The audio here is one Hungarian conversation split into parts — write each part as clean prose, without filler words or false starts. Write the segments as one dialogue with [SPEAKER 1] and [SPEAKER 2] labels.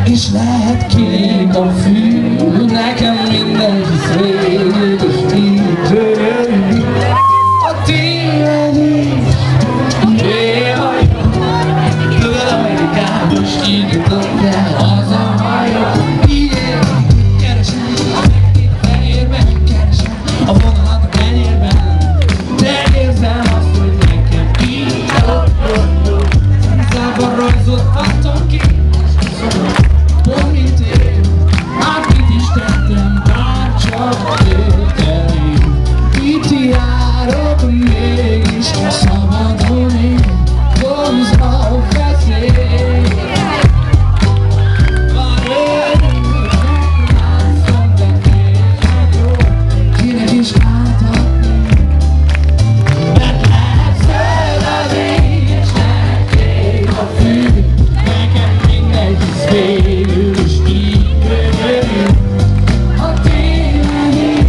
[SPEAKER 1] És lehet kék a fű, nekem mindenki szép, és így gyönyörű a tévedés. Jaj, tudod, Amerikában is így jutott el az a hajó. Igen, keresem a megtét a fehérben, keresem a vonalat a kenyérben, de érzem azt, hogy nekem így jó. Szában rajzolhattam ki, pont mint én, hát mit is tettem, bár csak tőtelém. Itt járok mégis, szabadon én, vonzva a veszély. Van örülök, látszom, de tényleg jó, kinek is átadni. Mert lehet zöld az ég, és nekték a fű, nekem mindenki végül is így gyönyörű. A tévedés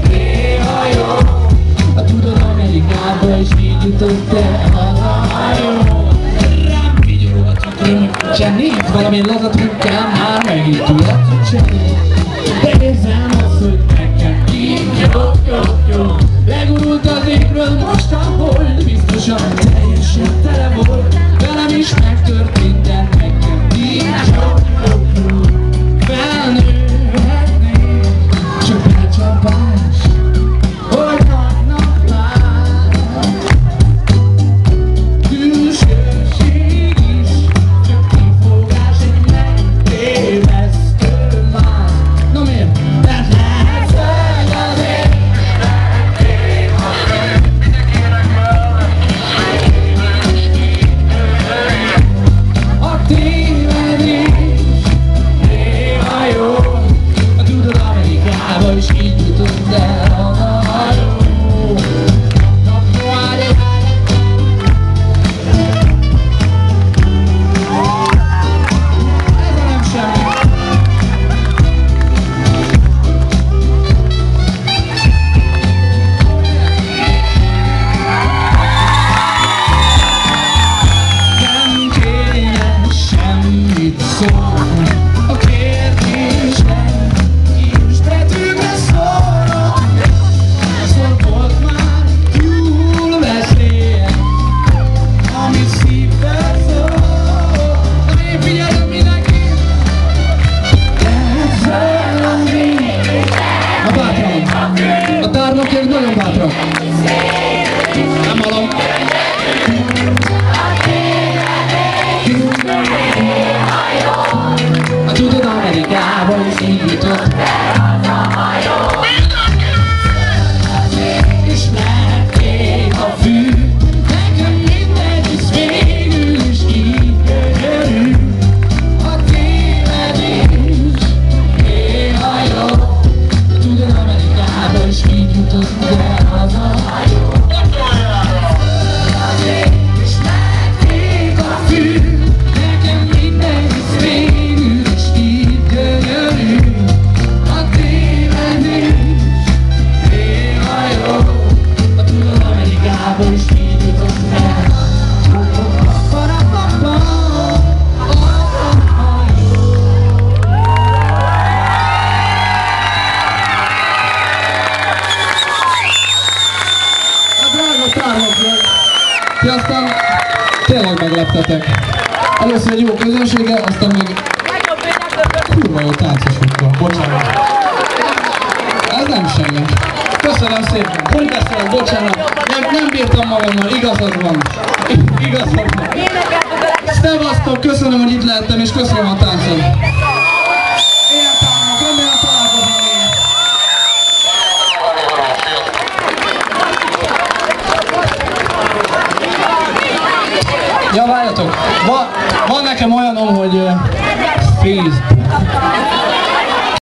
[SPEAKER 1] néha jó, ha tudod, Amerikába is így jutott el az a hajó. Rám vigyorog a tükröm, hogy nincsen nincs valamilyen laza trükkel, már megint tudod csinálni. De érzem azt, hogy nekem így jó. Legurult az égről most a hold, biztosan teljesen tele volt. Velem is megtörtént, de nekem így jó. Felnőhetnék, csak becsapás, hogy nagy már. Külsőség is, csak kifogás, egy megtévesztő már. No miért? Mert lehet zöld az ég. A tévedés néha jó, ha tudod, Amerikába is így jutott el az a hajó. Ez nem semmi. Nem kéne semmit szólni a kérdésnek, kis betűkre szólok. Szor volt már túl veszélyen, ami szívvel szól. Na én figyelem mindenki! Lehet zöld az ég. Na bátran! A tárnokért nagyon bátran! Nem hallom! Ha tudod, Amerikában is így jutott el az a hajó. És lehet kék a fű, nekem mindegy, és végül is így gyönyörű. A tévedés néha jó, ha tudod, Amerikában is így jutott el az a hajó. És lehet kék a fű, nekem mindegy, és végül is így gyönyörű. A tévedés néha jó, ha tudod, Amerikában is így jutott el. Ti aztán tényleg megleptetek. Először egy jó közönséggel, aztán meg kurva jó táncosokkal. Bocsánat. Ez nem semmi. Köszönöm szépen. Hogy beszélek? Bocsánat. Nem bírtam magammal. Igazad van. Igazad van. Szevasztok, köszönöm, hogy itt lehettem, és köszönöm a táncot. Ilyen távol, remélem találkozom még. Ja, várjatok, van nekem olyanom, hogy Facebook.